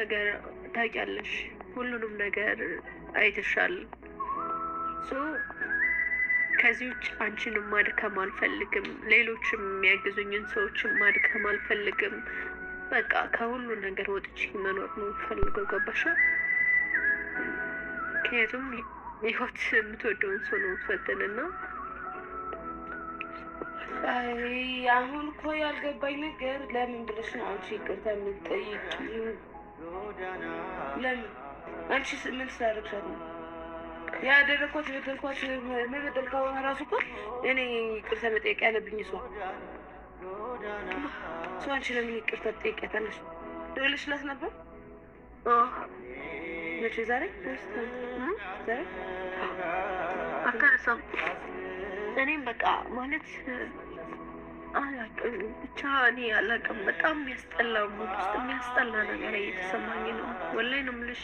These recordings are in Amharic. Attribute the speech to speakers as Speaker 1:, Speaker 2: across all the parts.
Speaker 1: ነገር ታውቂያለሽ፣ ሁሉንም ነገር አይተሻል። ከዚህ ውጭ አንቺንም ማድከም አልፈልግም፣ ሌሎችም የሚያግዙኝን ሰዎችን ማድከም አልፈልግም። በቃ ከሁሉ ነገር ወጥቼ መኖር ነው የምፈልገው። ገባሻ? ምክንያቱም ህይወት የምትወደውን ሰው ነው የምትፈትንና
Speaker 2: አሁን እኮ ያልገባኝ ነገር ለምን ብለሽ ነው አንቺ ይቅርታ የምትጠይቂ? ለምን አንቺ ምን ስላደረግሻት ነው ያደረኳት? የበደልኳት መበደል ከሆነ ራሱ እኮ እኔ ይቅርታ መጠየቅ ያለብኝ እሷ አንቺ ለምን ይቅርታ ትጠይቂያታለሽ? ደውለሽላት ነበር? መቼ? ዛሬ
Speaker 1: አልተነሳም። እኔም በቃ ማለት አላውቅም፣ ብቻ እኔ አላውቅም። በጣም የሚያስጠላ ሙድ ውስጥ የሚያስጠላ ነገር እየተሰማኝ ነው። ወላሂ ነው የምልሽ።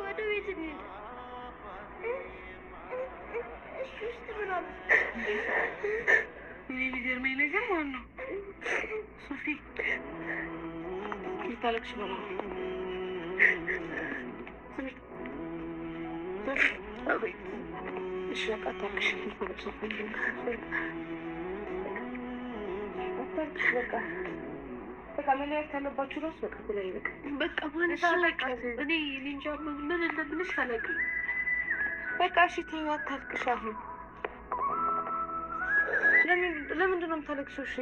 Speaker 3: ወደ ቤት እንሂድ።
Speaker 2: እኔ የሚገርመኝ ነገር ማለት ነው ሶፊ ልታለቅሽ ነው። እሺ በቃ አታልቅሽ። በቃ መለያየት ካለባችሁ እራሱ በቃ ተለያዩ።
Speaker 1: በቃ ማለት እኔ እንጃ ምን እንደምልሽ አላውቅም።
Speaker 2: በቃ እሺ ተይው፣ አታልቅሽ። አሁን ለምንድን ነው የምታለቅሽው? እሺ